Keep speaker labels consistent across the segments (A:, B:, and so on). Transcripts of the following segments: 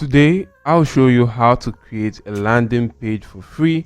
A: Today, I'll show you how to create a landing page for free.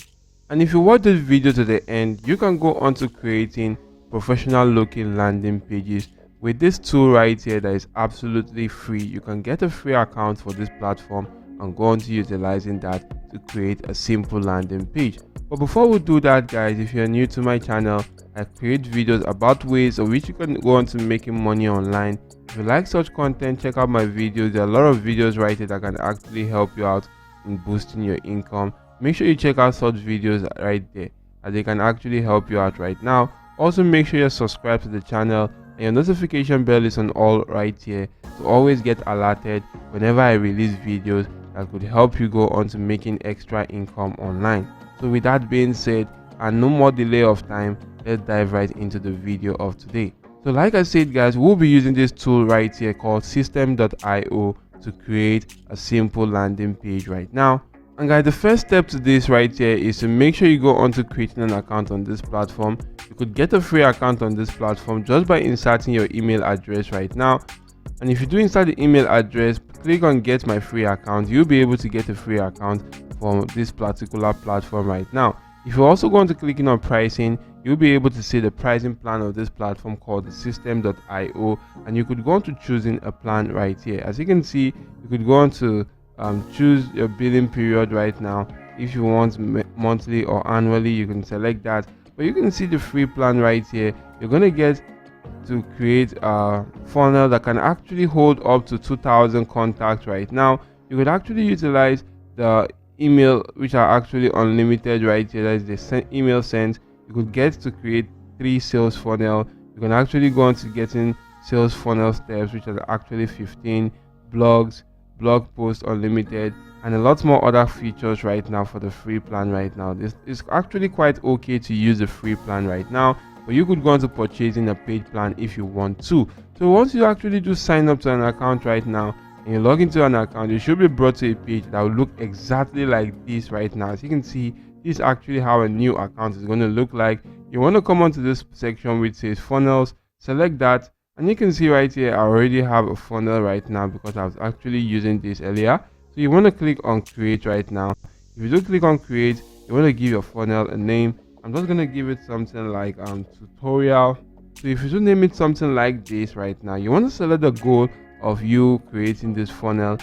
A: And if you watch this video to the end, you can go on to creating professional looking landing pages with this tool right here that is absolutely free. You can get a free account for this platform and go on to utilizing that to create a simple landing page. But before we do that, guys, if you're new to my channel, I create videos about ways of which you can go on to making money online. If you like such content, check out my videos. There are a lot of videos right here that can actually help you out in boosting your income. Make sure you check out such videos right there, as they can actually help you out right now. Also, make sure you're subscribed to the channel and your notification bell is on all right here to always get alerted whenever I release videos that could help you go on to making extra income online. So with that being said, and no more delay of time, let's dive right into the video of today. So like I said, guys, we'll be using this tool right here called System.io to create a simple landing page right now. And guys, the first step to this right here is to make sure you go on to creating an account on this platform. You could get a free account on this platform just by inserting your email address right now. And if you do insert the email address, click on get my free account. You'll be able to get a free account from this particular platform right now. If you're also going to click on pricing, you'll be able to see the pricing plan of this platform called the System.io, and you could go on to choosing a plan right here. As you can see, you could go on to choose your billing period right now. If you want monthly or annually, you can select that. But you can see the free plan right here. You're going to get to create a funnel that can actually hold up to 2,000 contacts right now. You could actually utilize the email, which are actually unlimited right here. That is the email sent. You could get to create 3 sales funnel. You can actually go on to getting sales funnel steps, which are actually 15 blogs, blog posts unlimited, and a lot more other features right now for the free plan right now. This is actually quite okay to use the free plan right now, but you could go on to purchasing a paid plan if you want to. So once you actually do sign up to an account right now and you log into an account, you should be brought to a page that will look exactly like this right now. As you can see, this is actually how a new account is going to look like. You want to come onto this section which says funnels, select that, and you can see right here I already have a funnel right now because I was actually using this earlier. So you want to click on create right now. If you do click on create, you want to give your funnel a name. I'm just going to give it something like tutorial. So if you do name it something like this right now, you want to select the goal of you creating this funnel,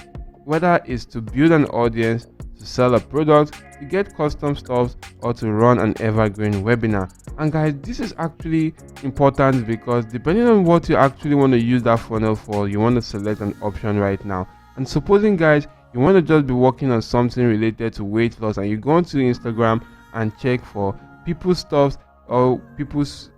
A: whether it's to build an audience, to sell a product, to get custom stuff, or to run an evergreen webinar. And guys, this is actually important because depending on what you actually want to use that funnel for, you want to select an option right now. And supposing, guys, you want to just be working on something related to weight loss and you go onto Instagram and check for people's stuff or people's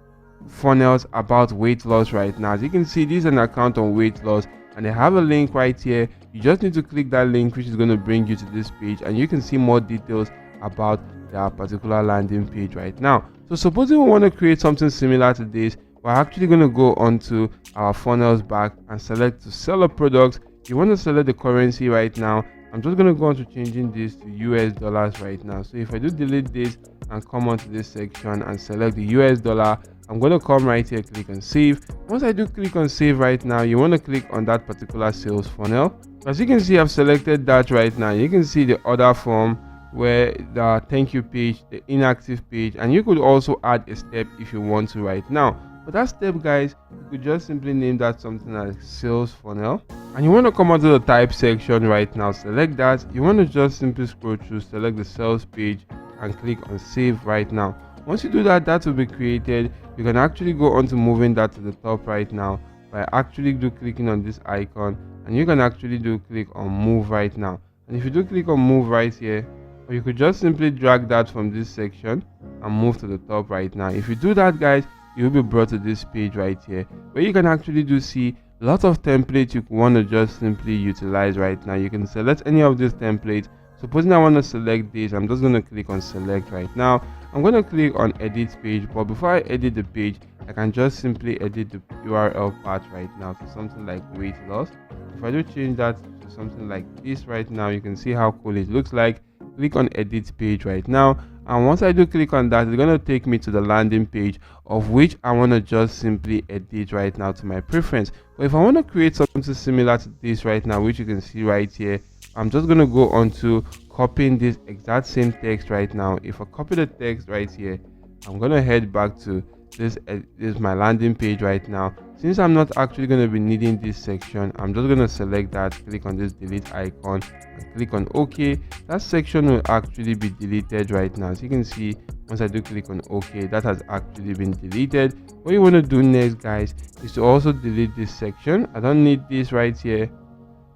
A: funnels about weight loss right now. As you can see, this is an account on weight loss and they have a link right here. You just need to click that link, which is going to bring you to this page, and you can see more details about their particular landing page right now. So supposing we want to create something similar to this, we're actually going to go onto our funnels back and select to sell a product. You want to select the currency right now. I'm just going to go on to changing this to US dollars right now. So if I do delete this and come onto this section and select the US dollar, I'm going to come right here, click on save. Once I do click on save right now, you want to click on that particular sales funnel. As you can see, I've selected that right now. You can see the order form, where the thank you page, the inactive page, and you could also add a step if you want to right now. For that step, guys, you could just simply name that something like sales funnel. And you want to come onto the type section right now, select that. You want to just simply scroll through, select the sales page and click on save right now. Once you do that, that will be created. You can actually go on to moving that to the top right now by actually do clicking on this icon, and you can actually do click on move right now. And if you do click on move right here, or you could just simply drag that from this section and move to the top right now. If you do that, guys, you'll be brought to this page right here where you can actually do see a lot of templates you want to just simply utilize right now. You can select any of these templates. Supposing I want to select this, I'm just going to click on select right now. I'm going to click on edit page, but before I edit the page, I can just simply edit the URL part right now to something like weight loss. If I do change that to something like this right now, you can see how cool it looks like. Click on edit page right now, and once I do click on that, it's going to take me to the landing page of which I want to just simply edit right now to my preference. But if I want to create something similar to this right now, which you can see right here, I'm just going to go on to copying this exact same text right now. If I copy the text right here, I'm going to head back to this is my landing page right now. Since I'm not actually going to be needing this section, I'm just going to select that, click on this delete icon and click on OK. That section will actually be deleted right now. As you can see, once I do click on OK, that has actually been deleted. What you want to do next, guys, is to also delete this section. I don't need this right here,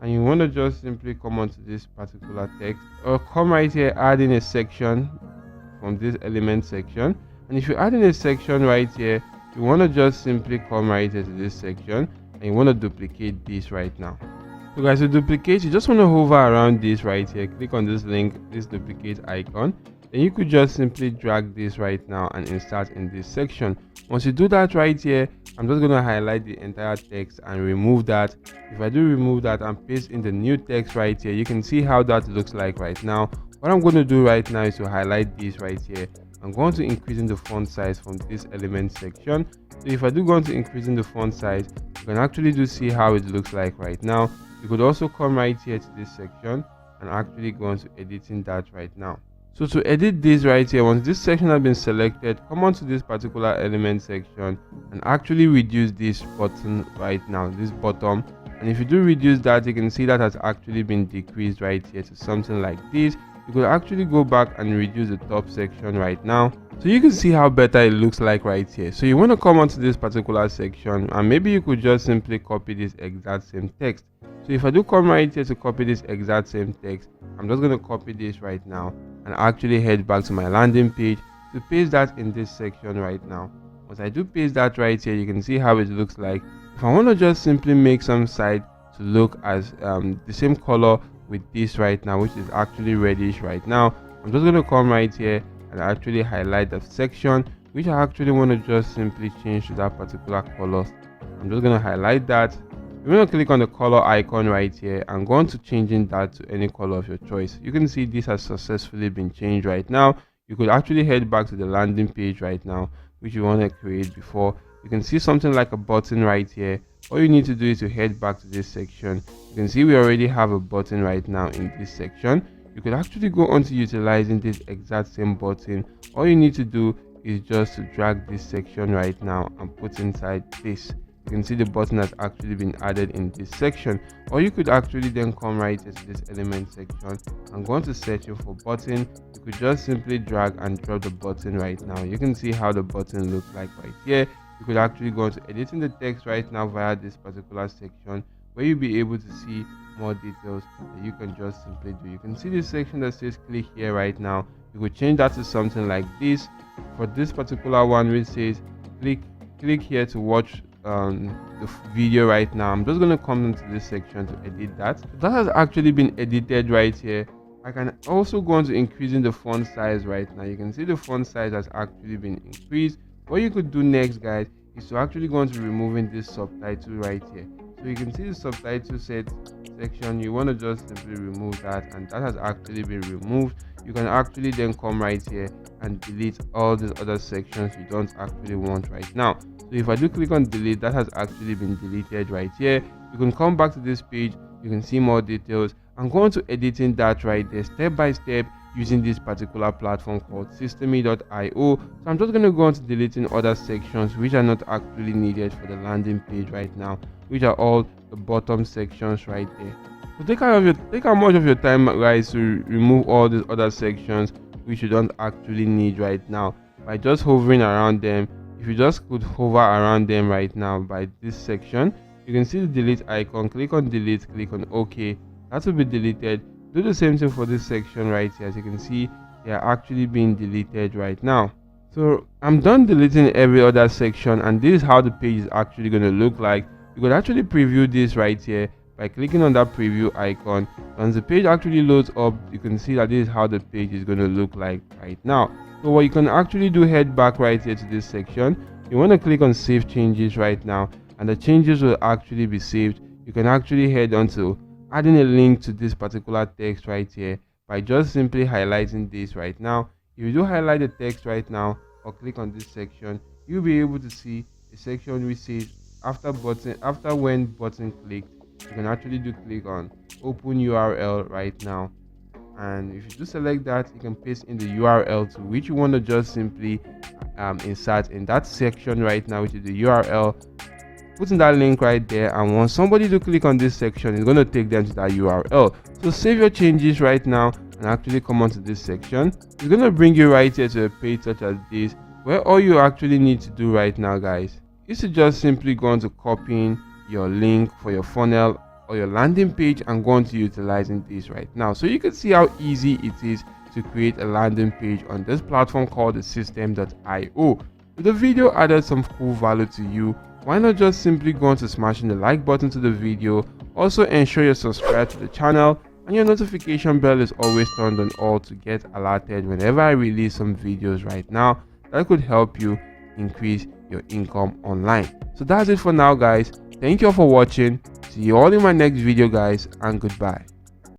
A: and you want to just simply come onto this particular text, or come right here, add in a section from this element section. And if you add in a section right here, you want to just simply come right here to this section, and you want to duplicate this right now. So guys, to duplicate, you just want to hover around this right here, click on this link, this duplicate icon. Then you could just simply drag this right now and insert in this section. Once you do that right here, I'm just going to highlight the entire text and remove that. If I do remove that and paste in the new text right here, you can see how that looks like right now. What I'm going to do right now is to highlight this right here. I'm going to increase in the font size from this element section. So if I do go to increasing the font size, you can actually do see how it looks like right now. You could also come right here to this section and actually go into editing that right now. So to edit this right here, once this section has been selected, come on to this particular element section and actually reduce this button right now, this bottom. And if you do reduce that, you can see that has actually been decreased right here to something like this. You could actually go back and reduce the top section right now, so you can see how better it looks like right here. So you want to come onto this particular section, and maybe you could just simply copy this exact same text. So if I do come right here to copy this exact same text, I'm just going to copy this right now and actually head back to my landing page to paste that in this section right now. Once I do paste that right here, you can see how it looks like. If I want to just simply make some side to look as the same color with this right now, which is actually reddish right now, I'm just going to come right here and actually highlight the section which I actually want to just simply change to that particular color. I'm just going to highlight that. You're going to click on the color icon right here and go on to changing that to any color of your choice. You can see this has successfully been changed right now. You could actually head back to the landing page right now, which you want to create before. You can see something like a button right here. All you need to do is to head back to this section. You can see we already have a button right now in this section. You could actually go on to utilizing this exact same button. All you need to do is just to drag this section right now and put inside this. You can see the button has actually been added in this section. Or you could actually then come right into this element section and go on to searching for button. You could just simply drag and drop the button right now. You can see how the button looks like right here. You could actually go into editing the text right now via this particular section, where you'll be able to see more details that you can just simply do. You can see this section that says click here right now. You could change that to something like this. For this particular one, which says click here to watch the video right now, I'm just going to come into this section to edit that. That has actually been edited right here. I can also go on to increasing the font size right now. You can see the font size has actually been increased. What you could do next, guys, is to actually go on to removing this subtitle right here. So you can see the subtitle section. You want to just simply remove that, and that has actually been removed. You can actually then come right here and delete all these other sections you don't actually want right now. So if I do click on delete, that has actually been deleted right here. You can come back to this page, you can see more details, and go on to editing that right there step by step using this particular platform called Systeme.io. So I'm just going to go on to deleting other sections which are not actually needed for the landing page right now, which are all the bottom sections right there. So take how much of your time, guys, to remove all these other sections which you don't actually need right now by just hovering around them. If you just could hover around them right now by this section, you can see the delete icon. Click on delete, click on OK. That will be deleted. Do the same thing for this section right here. As you can see, they are actually being deleted right now. So I'm done deleting every other section, and this is how the page is actually going to look like. You could actually preview this right here by clicking on that preview icon. Once the page actually loads up, you can see that this is how the page is going to look like right now. So what you can actually do, head back right here to this section. You want to click on save changes right now, and the changes will actually be saved. You can actually head on to adding a link to this particular text right here by just simply highlighting this right now. If you do highlight the text right now or click on this section, you'll be able to see a section which says after when button clicked, you can actually do click on open URL right now, and if you do select that, you can paste in the URL to which you want to just simply insert in that section right now, which is the URL. Putting that link right there, and once somebody to click on this section, it's going to take them to that URL. So save your changes right now and actually come onto this section. It's going to bring you right here to a page such as this, where all you actually need to do right now, guys, is to just simply go on to copying your link for your funnel or your landing page and go on to utilizing this right now. So you can see how easy it is to create a landing page on this platform called the Systeme.io. If the video added some cool value to you, why not just simply go on to smashing the like button to the video. Also ensure you're subscribed to the channel and your notification bell is always turned on all to get alerted whenever I release some videos right now that could help you increase your income online. So that's it for now, guys. Thank you all for watching. See you all in my next video, guys, and goodbye.